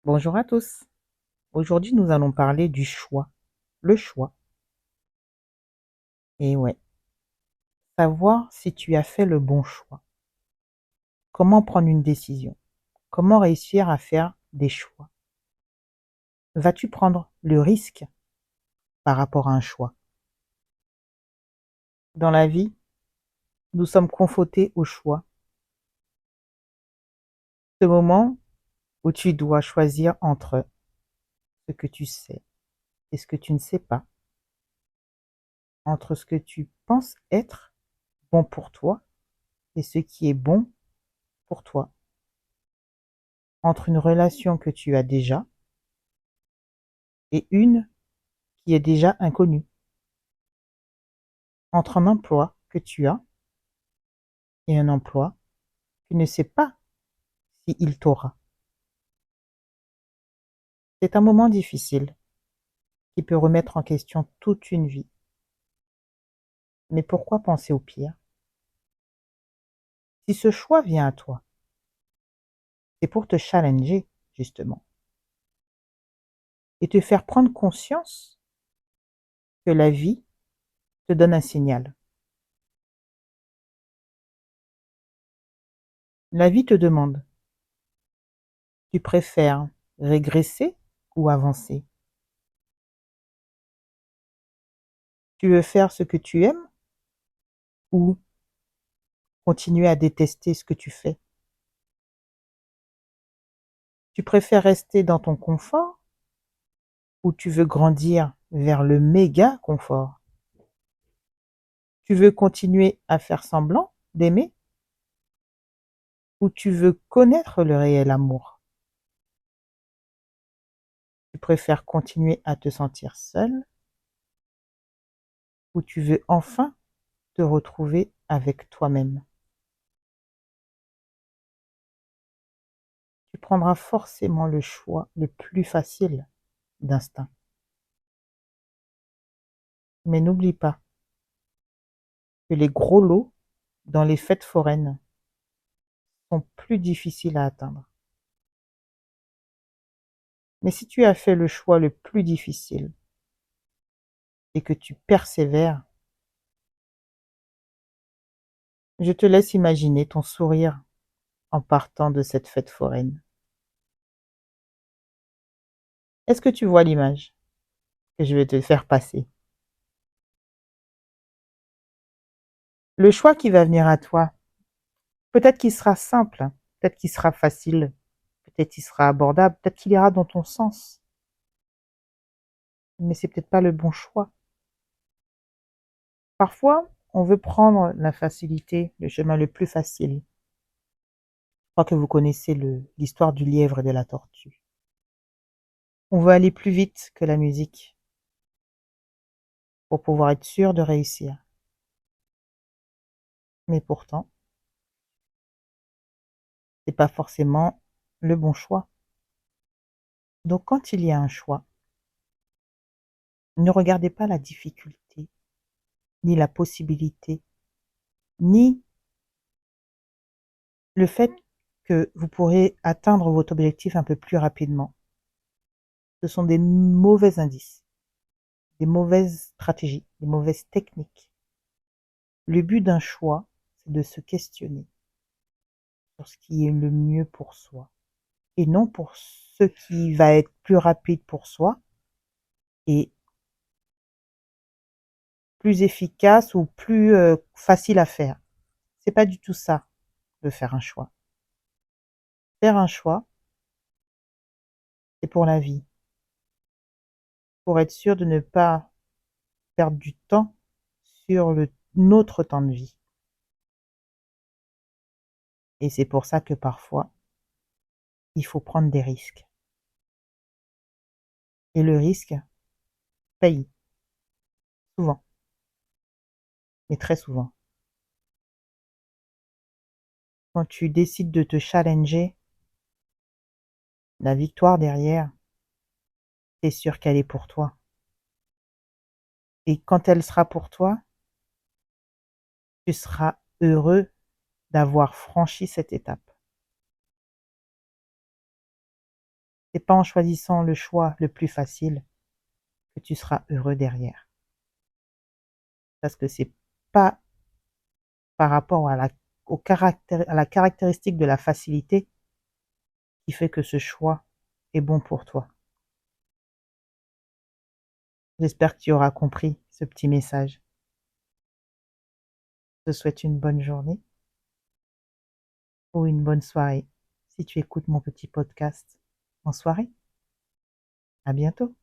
Bonjour à tous. Aujourd'hui, nous allons parler du choix. Le choix. Et ouais, savoir si tu as fait le bon choix. Comment prendre une décision? Comment réussir à faire des choix? Vas-tu prendre le risque par rapport à un choix? Dans la vie, nous sommes confrontés au choix. Ce moment où tu dois choisir entre ce que tu sais et ce que tu ne sais pas, entre ce que tu penses être bon pour toi et ce qui est bon pour toi, entre une relation que tu as déjà et une qui est déjà inconnue, entre un emploi que tu as et un emploi que tu ne sais pas si il t'aura. C'est un moment difficile qui peut remettre en question toute une vie. Mais pourquoi penser au pire? Si ce choix vient à toi, c'est pour te challenger, justement, et te faire prendre conscience que la vie te donne un signal. La vie te demande, tu préfères régresser ou avancer? Tu veux faire ce que tu aimes ou continuer à détester ce que tu fais? Tu préfères rester dans ton confort ou tu veux grandir vers le méga confort? Tu veux continuer à faire semblant d'aimer ou tu veux connaître le réel amour? Tu préfères continuer à te sentir seul ou tu veux enfin te retrouver avec toi-même? Tu prendras forcément le choix le plus facile d'instinct. Mais n'oublie pas que les gros lots dans les fêtes foraines sont plus difficiles à atteindre. Mais si tu as fait le choix le plus difficile et que tu persévères, je te laisse imaginer ton sourire en partant de cette fête foraine. Est-ce que tu vois l'image que je vais te faire passer? Le choix qui va venir à toi, peut-être qu'il sera simple, peut-être qu'il sera facile, peut-être qu'il sera abordable, peut-être qu'il ira dans ton sens, mais c'est peut-être pas le bon choix. Parfois, on veut prendre la facilité, le chemin le plus facile. Je crois que vous connaissez l'histoire du lièvre et de la tortue. On veut aller plus vite que la musique pour pouvoir être sûr de réussir. Mais pourtant, c'est pas forcément le bon choix. Donc quand il y a un choix, ne regardez pas la difficulté, ni la possibilité, ni le fait que vous pourrez atteindre votre objectif un peu plus rapidement. Ce sont des mauvais indices, des mauvaises stratégies, des mauvaises techniques. Le but d'un choix, c'est de se questionner sur ce qui est le mieux pour soi et non pour ce qui va être plus rapide pour soi et plus efficace ou plus facile à faire. C'est pas du tout ça, de faire un choix. Faire un choix, c'est pour la vie, pour être sûr de ne pas perdre du temps sur notre temps de vie. Et c'est pour ça que parfois, il faut prendre des risques. Et le risque paye, souvent, mais très souvent. Quand tu décides de te challenger, la victoire derrière, c'est sûr qu'elle est pour toi. Et quand elle sera pour toi, tu seras heureux d'avoir franchi cette étape. C'est pas en choisissant le choix le plus facile que tu seras heureux derrière. Parce que c'est pas par rapport à la caractéristique de la facilité qui fait que ce choix est bon pour toi. J'espère que tu auras compris ce petit message. Je te souhaite une bonne journée ou une bonne soirée si tu écoutes mon petit podcast en soirée. À bientôt.